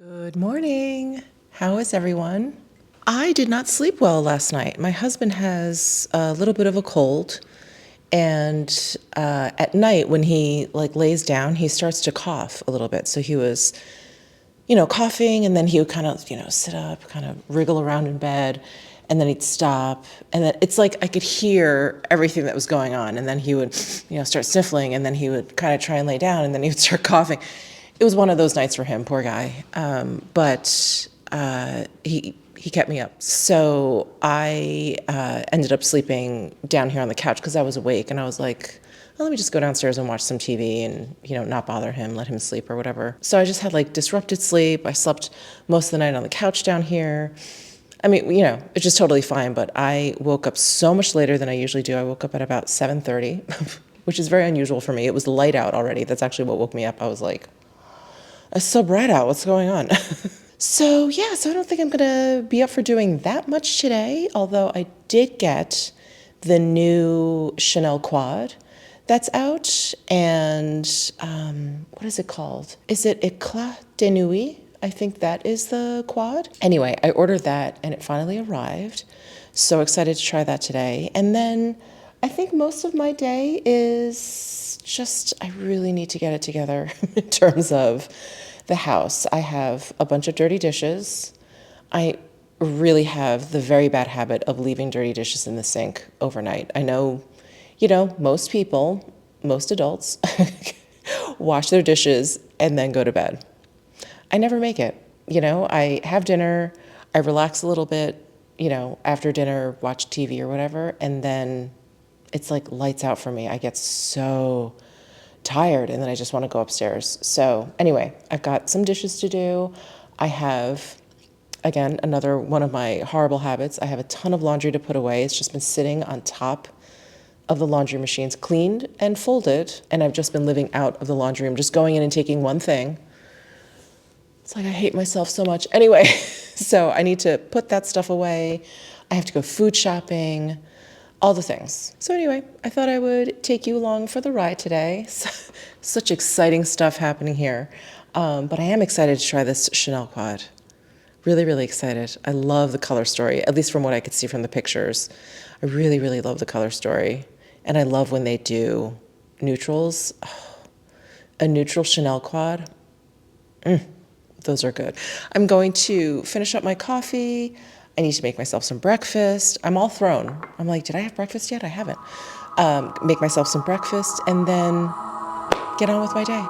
Good morning. How is everyone? I did not sleep well last night. My husband has a little bit of a cold, and at night when he lays down, he starts to cough a little bit. So he was, coughing, and then he would kind of, sit up, kind of wriggle around in bed, and then he'd stop, and then it's like I could hear everything that was going on, and then he would, start sniffling, and then he would kind of try and lay down, and then he would start coughing. It was one of those nights for him, poor guy. But he kept me up. So I ended up sleeping down here on the couch because I was awake, and I was like, well, let me just go downstairs and watch some TV and, not bother him, let him sleep or whatever. So I just had disrupted sleep. I slept most of the night on the couch down here. I mean, it's just totally fine, but I woke up so much later than I usually do. I woke up at about 7:30, which is very unusual for me. It was light out already. That's actually what woke me up. I was like, it's so bright out. What's going on? So I don't think I'm going to be up for doing that much today, although I did get the new Chanel quad that's out. And what is it called? Is it Eclat de Nuit? I think that is the quad. Anyway, I ordered that and it finally arrived. So excited to try that today. And then I think most of my day is just, I really need to get it together in terms of the house. I have a bunch of dirty dishes. I really have the very bad habit of leaving dirty dishes in the sink overnight. I know, most people, most adults wash their dishes and then go to bed. I never make it. I have dinner, I relax a little bit, after dinner, watch TV or whatever, and then it's like lights out for me. I get so tired and then I just want to go upstairs. So anyway, I've got some dishes to do. I have, again, another one of my horrible habits. I have a ton of laundry to put away. It's just been sitting on top of the laundry machines, cleaned and folded, and I've just been living out of the laundry room, just going in and taking one thing. It's like I hate myself so much. Anyway, so I need to put that stuff away. I have to go food shopping, all the things. So anyway, I thought I would take you along for the ride today. Such exciting stuff happening here. But I am excited to try this Chanel quad. Really, really excited. I love the color story, at least from what I could see from the pictures. I really, really love the color story. And I love when they do neutrals. Oh, a neutral Chanel quad. Those are good. I'm going to finish up my coffee. I need to make myself some breakfast. I'm all thrown. I'm like, did I have breakfast yet? I haven't. Make myself some breakfast and then get on with my day.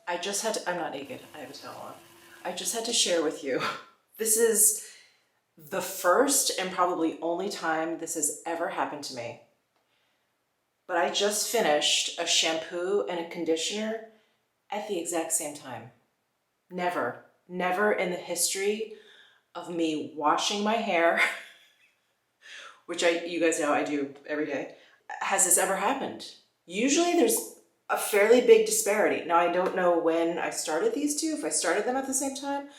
I just had to, I'm not naked, I have a towel on. I just had to share with you. This is the first and probably only time this has ever happened to me. But I just finished a shampoo and a conditioner at the exact same time. Never in the history of me washing my hair, which you guys know I do every day, has this ever happened. Usually there's a fairly big disparity. Now I don't know when I started these two, if I started them at the same time,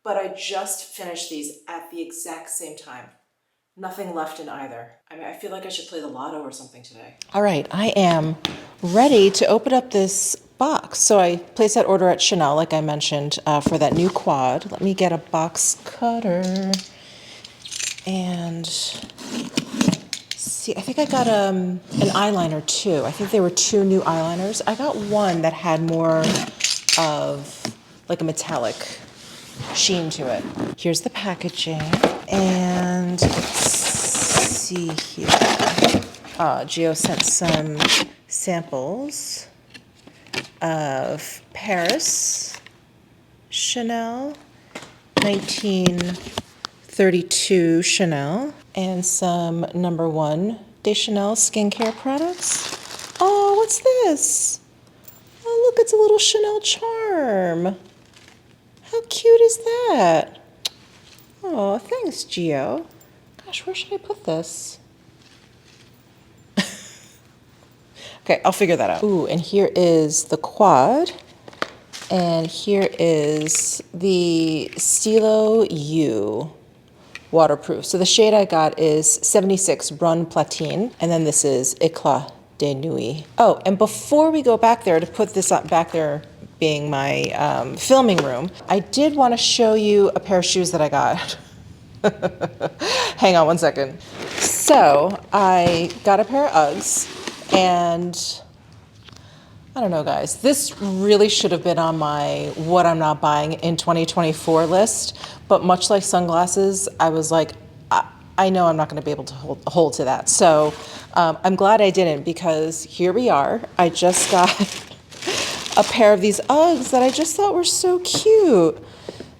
but I just finished these at the exact same time. Nothing left in either. I mean, I feel like I should play the lotto or something today. All right, I am ready to open up this box. So I placed that order at Chanel, like I mentioned, for that new quad. Let me get a box cutter. And see, I think I got an eyeliner too. I think there were 2 new eyeliners. I got one that had more of like a metallic sheen to it. Here's the packaging. And let's see here. Gio sent some samples of Paris Chanel, 1932 Chanel, and some #1 de Chanel skincare products. Oh, what's this? Oh, look, it's a little Chanel charm. How cute is that? Oh, thanks, Gio. Gosh, where should I put this? Okay, I'll figure that out. Ooh, and here is the quad. And here is the Stilo U waterproof. So the shade I got is 76 Brun Platine. And then this is Eclat de Nuit. Oh, and before we go back there to put this up back there being my filming room, I did want to show you a pair of shoes that I got. Hang on one second. So I got a pair of Uggs, and I don't know, guys, this really should have been on my what I'm not buying in 2024 list, but much like sunglasses, I was like, I know I'm not going to be able to hold to that. So I'm glad I didn't, because here we are. I just got a pair of these Uggs that I just thought were so cute.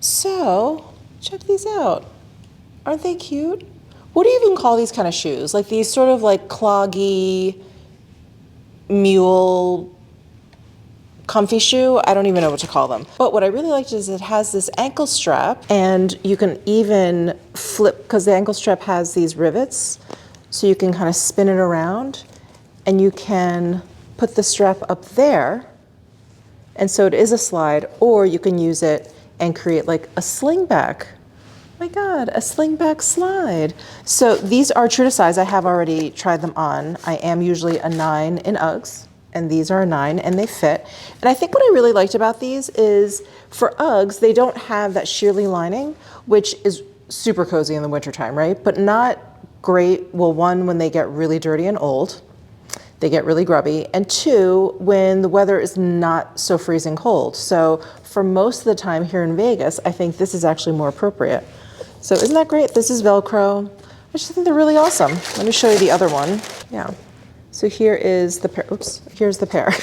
So check these out. Aren't they cute? What do you even call these kind of shoes? Like these sort of like cloggy mule comfy shoe? I don't even know what to call them. But what I really liked is it has this ankle strap, and you can even flip, because the ankle strap has these rivets, so you can kind of spin it around, and you can put the strap up there, and so it is a slide, or you can use it and create like a sling back. My God, a sling back slide. So these are true to size. I have already tried them on. I am usually a 9 in Uggs, and these are a 9, and they fit. And I think what I really liked about these is for Uggs, they don't have that shearly lining, which is super cozy in the wintertime, right? But not great. Well, one, when they get really dirty and old, they get really grubby. And 2, when the weather is not so freezing cold. So for most of the time here in Vegas, I think this is actually more appropriate. So isn't that great? This is Velcro. I just think they're really awesome. Let me show you the other one. Yeah. So here is the pair. Oops, here's the pair.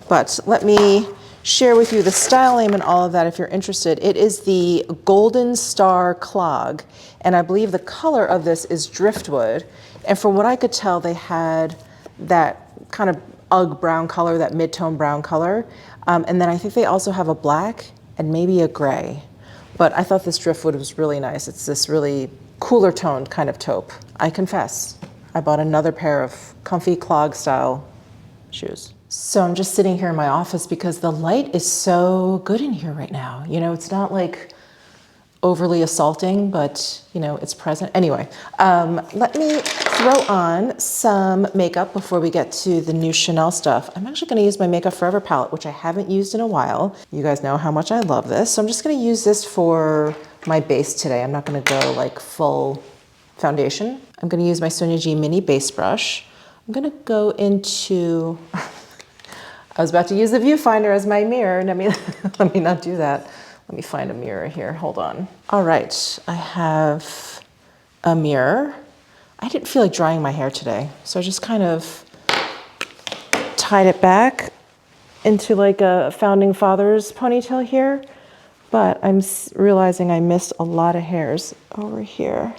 But let me share with you the style name and all of that if you're interested. It is the Golden Star Clog, and I believe the color of this is driftwood. And from what I could tell, they had that kind of Ugg brown color, that mid-tone brown color. And then I think they also have a black and maybe a gray. But I thought this driftwood was really nice. It's this really cooler toned kind of taupe. I confess, I bought another pair of comfy clog style shoes. So I'm just sitting here in my office because the light is so good in here right now. You know, it's not like overly assaulting, but you know, it's present. Anyway, let me throw on some makeup before we get to the new Chanel stuff. I'm actually gonna use my Makeup Forever palette, which I haven't used in a while. You guys know how much I love this. So I'm just gonna use this for my base today. I'm not gonna go like full foundation. I'm gonna use my Sonia G mini base brush. I'm gonna go into, I was about to use the viewfinder as my mirror. Let me not do that. Let me find a mirror here, hold on. All right, I have a mirror. I didn't feel like drying my hair today, so I just kind of tied it back into like a founding fathers ponytail here, but I'm realizing I missed a lot of hairs over here.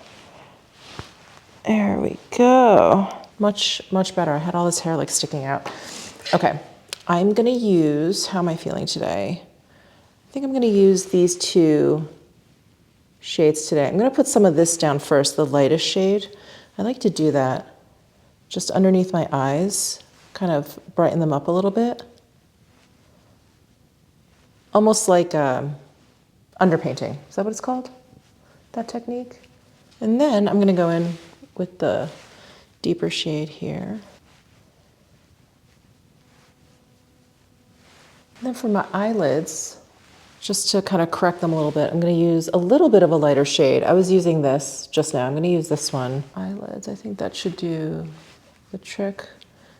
There we go. Much better. I had all this hair like sticking out. Okay, I'm gonna use, how am I feeling today? I think I'm gonna use these two shades today. I'm gonna put some of this down first, the lightest shade. I like to do that just underneath my eyes, kind of brighten them up a little bit. Almost like underpainting. Is that what it's called? That technique? And then I'm gonna go in with the deeper shade here. And then for my eyelids, just to kind of correct them a little bit, I'm gonna use a little bit of a lighter shade. I was using this just now. I'm gonna use this one. Eyelids, I think that should do the trick.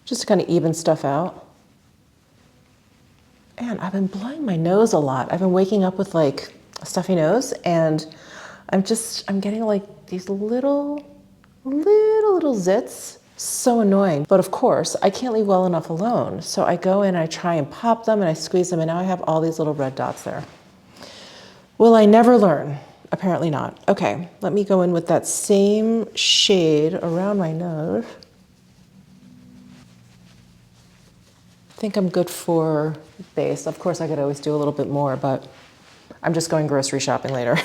Just to kind of even stuff out. And I've been blowing my nose a lot. I've been waking up with like a stuffy nose, and I'm getting like these little zits. So annoying. But of course, I can't leave well enough alone. So I go in, I try and pop them, and I squeeze them, and now I have all these little red dots there. Will I never learn? Apparently not. Okay, let me go in with that same shade around my nose. I think I'm good for base. Of course, I could always do a little bit more, but I'm just going grocery shopping later.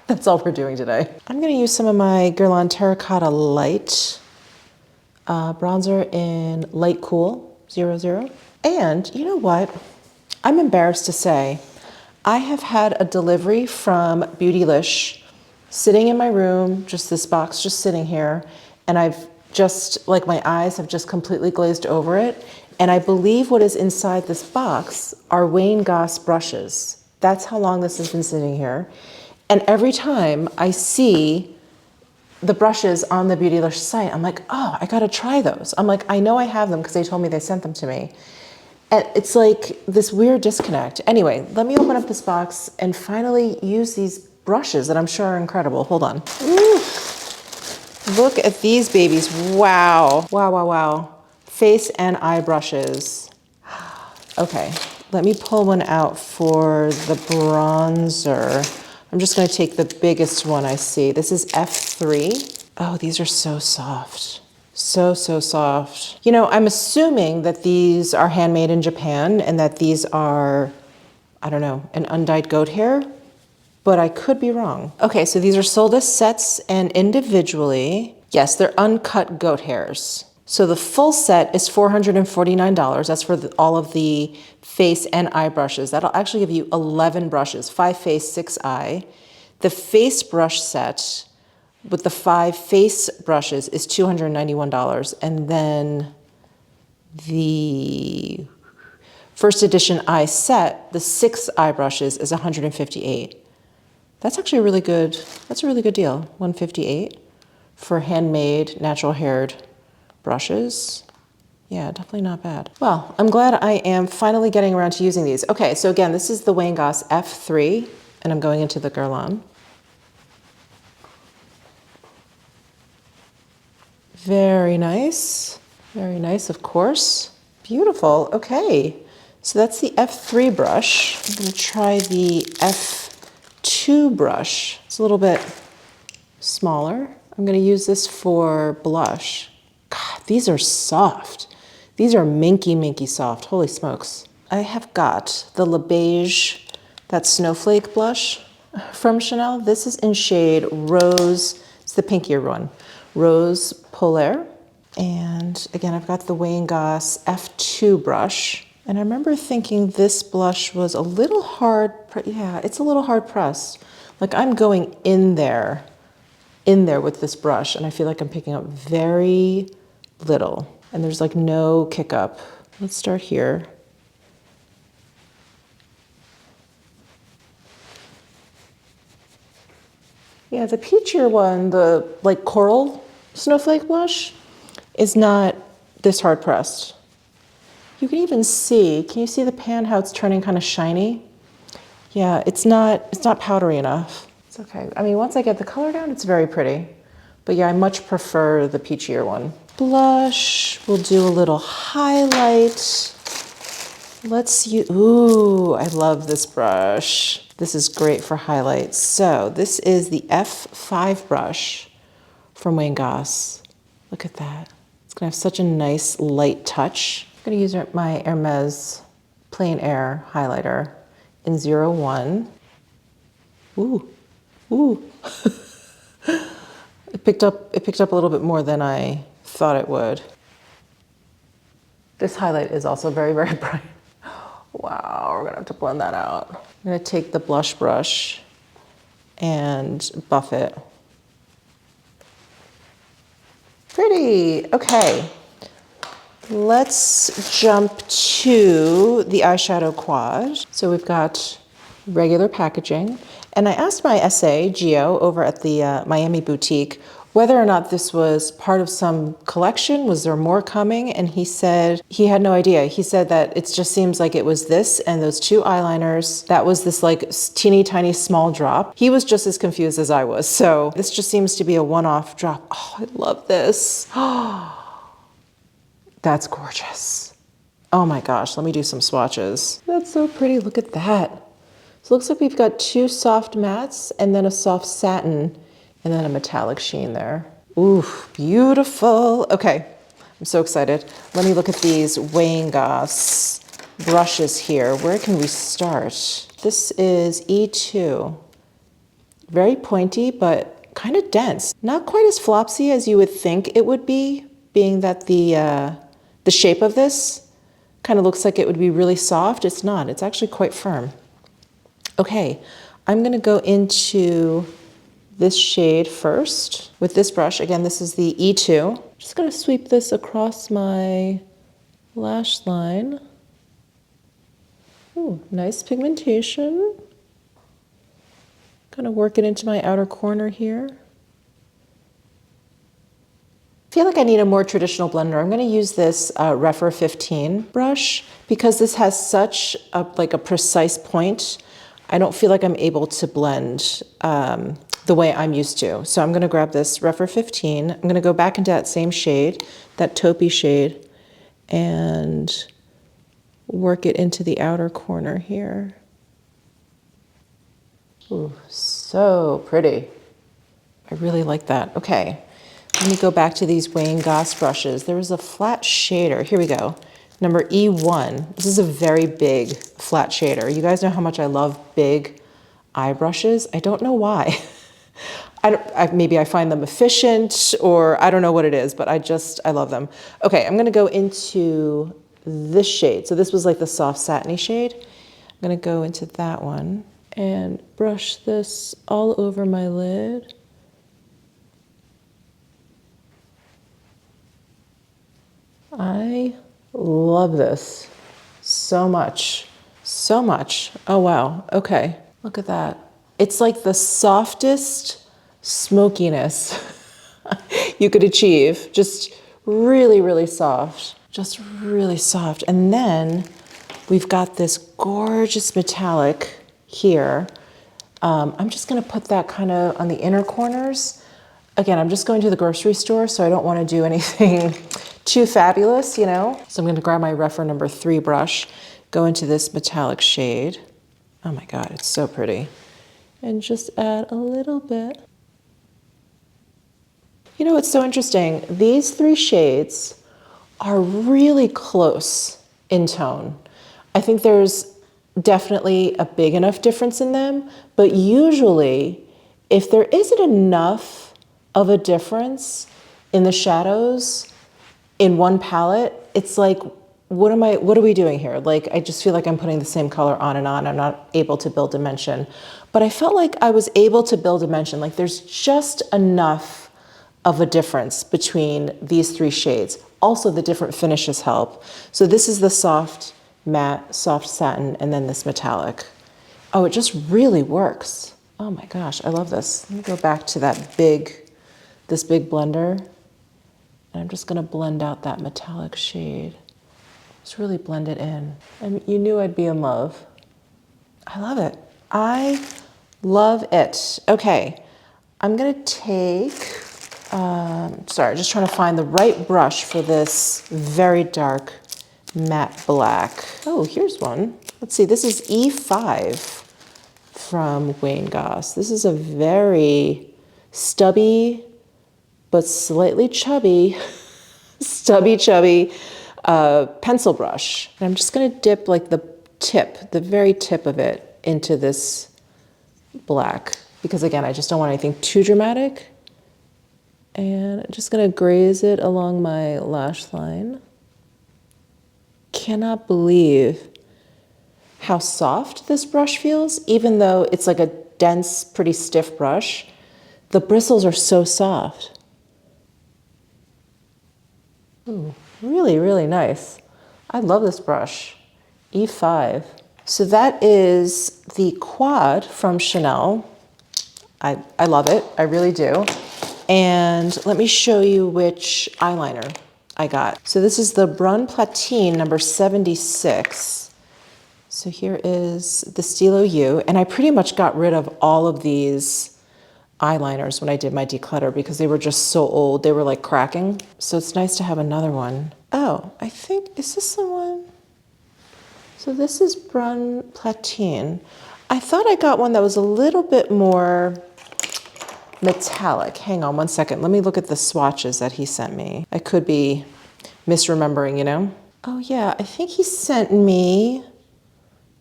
That's all we're doing today. I'm gonna use some of my Guerlain Terracotta Light bronzer in Light Cool 00. And you know what? I'm embarrassed to say, I have had a delivery from Beautylish sitting in my room, just this box just sitting here, and I've just, like my eyes have just completely glazed over it. And I believe what is inside this box are Wayne Goss brushes. That's how long this has been sitting here. And every time I see the brushes on the Beautylish site, I'm like, oh, I gotta try those. I'm like, I know I have them because they told me they sent them to me. And it's like this weird disconnect. Anyway, let me open up this box and finally use these brushes that I'm sure are incredible. Hold on. Ooh. Look at these babies. Wow. Wow, wow, wow. Face and eye brushes. Okay, let me pull one out for the bronzer. I'm just gonna take the biggest one I see. This is F3. Oh, these are so soft. So soft. You know, I'm assuming that these are handmade in Japan and that these are, I don't know, an undyed goat hair, but I could be wrong. Okay, so these are sold as sets and individually. Yes, they're uncut goat hairs. So the full set is $449. That's for all of the face and eye brushes. That'll actually give you 11 brushes, 5 face, 6 eye. The face brush set with the 5 face brushes is $291. And then the first edition eye set, the 6 eye brushes, is $158. That's actually a really good, that's a really good deal, $158 for handmade, natural haired brushes. Yeah, definitely not bad. Well, I'm glad I am finally getting around to using these. Okay, so again, this is the Wayne Goss F3, and I'm going into the Guerlain. Very nice, of course. Beautiful, okay. So that's the F3 brush. I'm gonna try the F2 brush. It's a little bit smaller. I'm gonna use this for blush. God, these are soft. These are minky soft, holy smokes. I have got the Le Beige, that Snowflake blush from Chanel. This is in shade Rose, it's the pinkier one, Rose Polaire. And again, I've got the Wayne Goss F2 brush. And I remember thinking this blush was a little hard, yeah, it's a little hard pressed. Like I'm going in there with this brush, and I feel like I'm picking up very little, and there's like no kick up. Let's start here. Yeah, the peachier one, the like coral snowflake blush, is not this hard pressed. You can even see, can you see the pan, how it's turning kind of shiny? Yeah, it's not powdery enough. It's okay. I mean, once I get the color down, it's very pretty. But yeah, I much prefer the peachier one. Blush, we'll do a little highlight. Let's use, ooh, I love this brush. This is great for highlights. So this is the F5 brush from Wong. Look at that. It's gonna have such a nice light touch. I'm gonna use my Hermes Plain Air highlighter in 01. Ooh, ooh. It picked up a little bit more than I thought it would. This highlight is also very, very bright. Wow, we're gonna have to blend that out. I'm gonna take the blush brush and buff it. Pretty, okay. Let's jump to the eyeshadow quad. So we've got regular packaging. And I asked my SA, Gio, over at the Miami boutique, whether or not this was part of some collection. Was there more coming? And he said he had no idea. He said that it just seems like it was this and those two eyeliners. That was this like teeny tiny small drop. He was just as confused as I was. So this just seems to be a one-off drop. Oh, I love this. That's gorgeous. Oh my gosh, let me do some swatches. That's so pretty, look at that. So it looks like we've got two soft mattes and then a soft satin and then a metallic sheen there. Ooh, beautiful. Okay, I'm so excited. Let me look at these Wong brushes here. Where can we start? This is E2. Very pointy, but kind of dense. Not quite as flopsy as you would think it would be, being that the shape of this kind of looks like it would be really soft. It's not, it's actually quite firm. Okay, I'm gonna go into this shade first with this brush. Again, this is the E2. Just gonna sweep this across my lash line. Ooh, nice pigmentation. Gonna work it into my outer corner here. I feel like I need a more traditional blender. I'm gonna use this Refer 15 brush because this has such a precise point. I don't feel like I'm able to blend the way I'm used to. So I'm gonna grab this Refer 15. I'm gonna go back into that same shade, that taupey shade, and work it into the outer corner here. Ooh, so pretty. I really like that. Okay, let me go back to these Wong brushes. There was a flat shader. Here we go. Number E1. This is a very big flat shader. You guys know how much I love big eye brushes. I don't know why. Maybe I find them efficient or I don't know what it is, but I love them. Okay, I'm gonna go into this shade. So this was like the soft satiny shade. I'm gonna go into that one and brush this all over my lid. I love this so much, so much. Oh wow, okay, look at that. It's like the softest smokiness you could achieve. Just really, really soft, just really soft. And then we've got this gorgeous metallic here. I'm just gonna put that kind of on the inner corners. Again, I'm just going to the grocery store, so I don't wanna do anything too fabulous, you know? So I'm gonna grab my Refer number 3 brush, go into this metallic shade. Oh my God, it's so pretty. And just add a little bit. You know, it's so interesting. These 3 shades are really close in tone. I think there's definitely a big enough difference in them, but usually if there isn't enough of a difference in the shadows in one palette, it's like, what are we doing here? Like, I just feel like I'm putting the same color on and on. I'm not able to build dimension. But I felt like I was able to build dimension. Like there's just enough of a difference between these 3 shades. Also, the different finishes help. So this is the soft matte, soft satin, and then this metallic. Oh, it just really works. Oh my gosh, I love this. Let me go back to this big blender. And I'm just gonna blend out that metallic shade. Just really blend it in. And you knew I'd be in love. I love it. I love it. Okay, I'm gonna take, sorry, just trying to find the right brush for this very dark matte black. Oh, here's one. Let's see, this is E5 from Wayne Goss. This is a very stubby, but slightly chubby, chubby pencil brush. And I'm just gonna dip like the very tip of it into this black, because again, I just don't want anything too dramatic. And I'm just gonna graze it along my lash line. Cannot believe how soft this brush feels, even though it's like a dense, pretty stiff brush. The bristles are so soft. Ooh, really, really nice. I love this brush, E5. So that is the Quad from Chanel. I love it, I really do. And let me show you which eyeliner I got. So this is the Brun Platine number 76. So here is the Stilo U, and I pretty much got rid of all of these eyeliners when I did my declutter because they were just so old, they were like cracking. So it's nice to have another one. Oh, I think, is this the one? So this is Brun Platine. I thought I got one that was a little bit more metallic. Hang on one second. Let me look at the swatches that he sent me. I could be misremembering, you know? Oh yeah, I think he sent me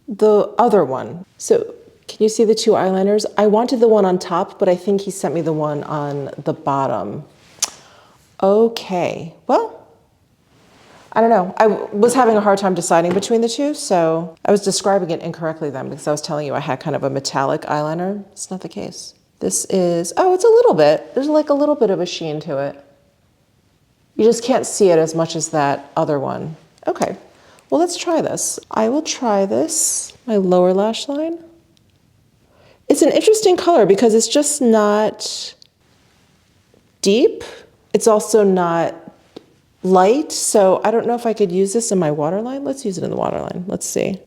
the other one. So can you see the two eyeliners? I wanted the one on top, but I think he sent me the one on the bottom. Okay, well, I don't know. I was having a hard time deciding between the two, so I was describing it incorrectly then because I was telling you I had kind of a metallic eyeliner. It's not the case. This is, oh, it's a little bit. There's like a little bit of a sheen to it. You just can't see it as much as that other one. Okay, well, let's try this. I will try this, my lower lash line. It's an interesting color because it's just not deep. It's also not light, so I don't know if I could use this in my waterline. Let's use it in the waterline. Let's see.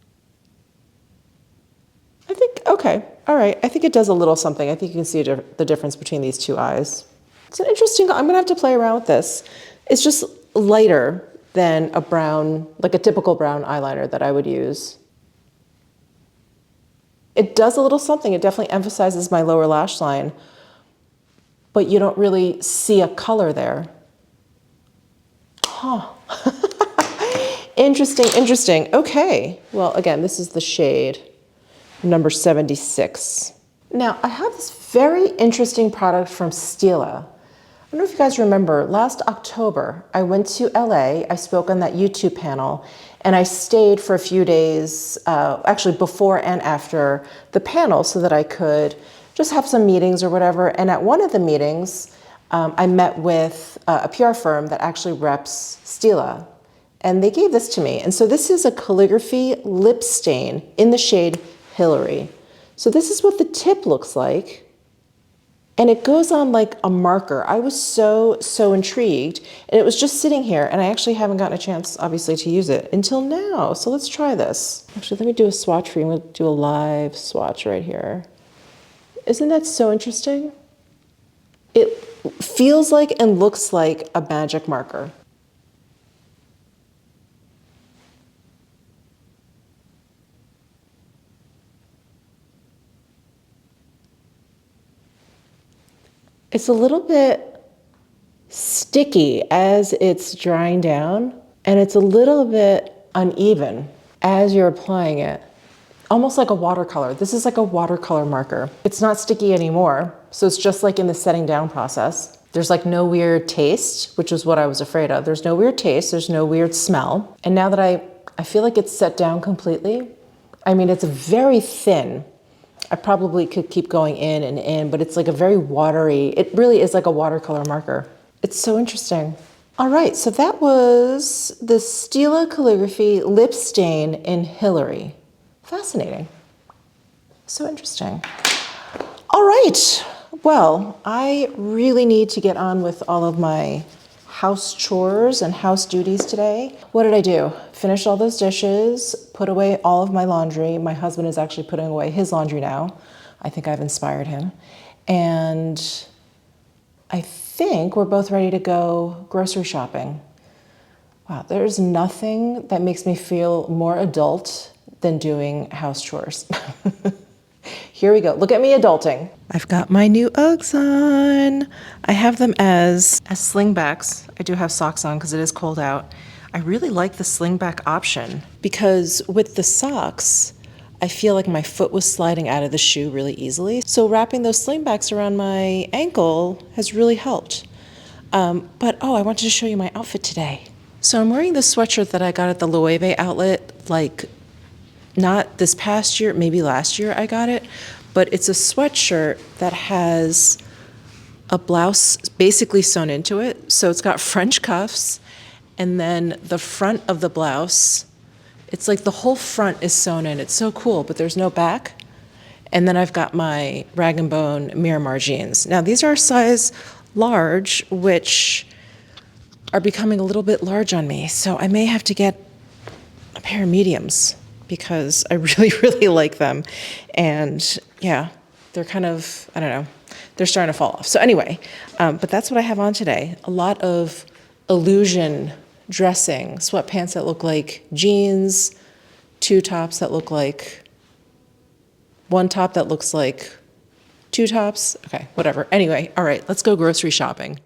I think, okay, all right. I think it does a little something. I think you can see the difference between these two eyes. It's an interesting, I'm gonna have to play around with this. It's just lighter than a brown, like a typical brown eyeliner that I would use. It does a little something. It definitely emphasizes my lower lash line, but you don't really see a color there. Huh. Interesting, interesting. Okay. Well, again, this is the shade number 76. Now, I have this very interesting product from Stila. I don't know if you guys remember, last October, I went to LA, I spoke on that YouTube panel, and I stayed for a few days, actually before and after the panel so that I could just have some meetings or whatever. And at one of the meetings, I met with a PR firm that actually reps Stila, and they gave this to me. And so this is a calligraphy lip stain in the shade Hillary. So this is what the tip looks like. And it goes on like a marker. I was so intrigued. And it was just sitting here, and I actually haven't gotten a chance, obviously, to use it until now. So let's try this. Actually, let me do a swatch for you. I'm gonna do a live swatch right here. Isn't that so interesting? It feels like and looks like a magic marker. It's a little bit sticky as it's drying down, and it's a little bit uneven as you're applying it. Almost like a watercolor. This is like a watercolor marker. It's not sticky anymore, so it's just like in the setting down process. There's like no weird taste, which is what I was afraid of. There's no weird taste, there's no weird smell. And now that I feel like it's set down completely, I mean, it's very thin. I probably could keep going in, but it's like a very watery, it really is like a watercolor marker. It's so interesting. All right, so that was the Stila Calligraphy Lip Stain in Hillary. Fascinating. So interesting. All right, well, I really need to get on with all of my house chores and house duties today. What did I do? Finished all those dishes, put away all of my laundry. My husband is actually putting away his laundry now. I think I've inspired him. And I think we're both ready to go grocery shopping. Wow, there's nothing that makes me feel more adult than doing house chores. Here we go. Look at me adulting. I've got my new Uggs on. I have them as slingbacks. I do have socks on because it is cold out. I really like the slingback option because with the socks, I feel like my foot was sliding out of the shoe really easily. So wrapping those slingbacks around my ankle has really helped. But I wanted to show you my outfit today. So I'm wearing this sweatshirt that I got at the Loewe outlet, like not this past year, maybe last year I got it, but it's a sweatshirt that has a blouse basically sewn into it. So it's got French cuffs, and then the front of the blouse, it's like the whole front is sewn in. It's so cool, but there's no back. And then I've got my Rag & Bone Miramar jeans. Now these are size large, which are becoming a little bit large on me. So I may have to get a pair of mediums because I really, really like them. And yeah, they're kind of, I don't know, they're starting to fall off. So anyway, but that's what I have on today. A lot of illusion dressing, sweatpants that look like jeans, two tops that look like, one top that looks like two tops. Okay, whatever. Anyway, all right, let's go grocery shopping.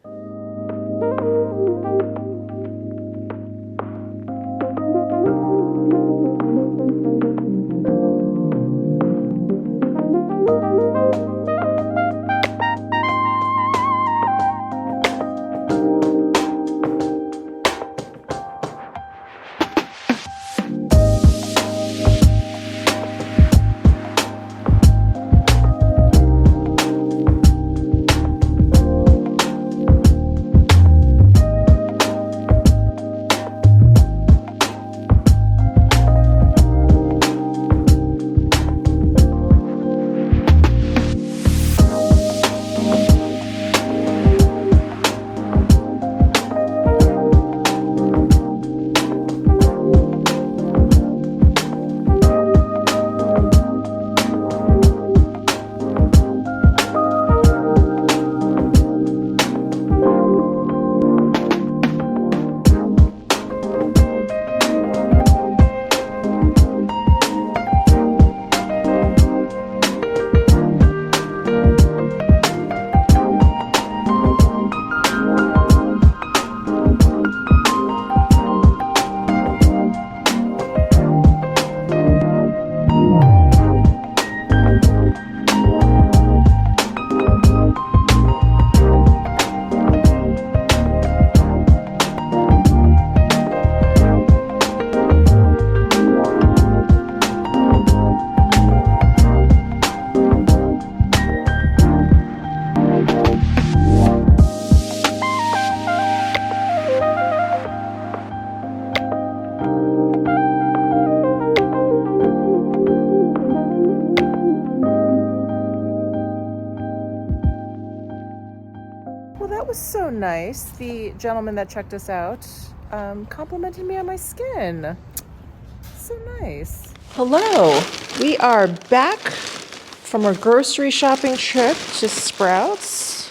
Was so nice. The gentleman that checked us out complimented me on my skin. So nice. Hello. We are back from our grocery shopping trip to Sprouts.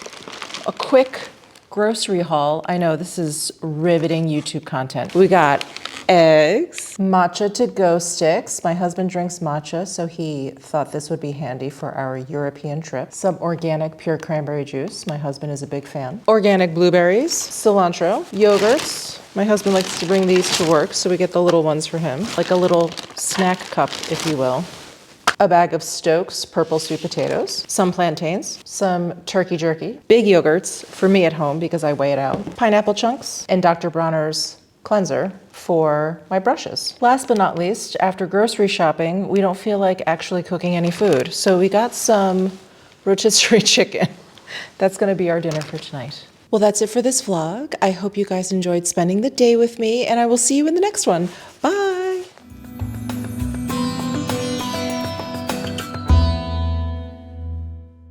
A quick grocery haul. I know this is riveting YouTube content. We got eggs, matcha to-go sticks. My husband drinks matcha, so he thought this would be handy for our European trip. Some organic pure cranberry juice. My husband is a big fan. Organic blueberries, cilantro, yogurts. My husband likes to bring these to work, so we get the little ones for him, like a little snack cup, if you will. A bag of Stokes purple sweet potatoes, some plantains, some turkey jerky, big yogurts for me at home because I weigh it out, pineapple chunks, and Dr. Bronner's cleanser for my brushes. Last but not least, after grocery shopping, we don't feel like actually cooking any food. So we got some rotisserie chicken. That's gonna be our dinner for tonight. Well, that's it for this vlog. I hope you guys enjoyed spending the day with me, and I will see you in the next one. Bye.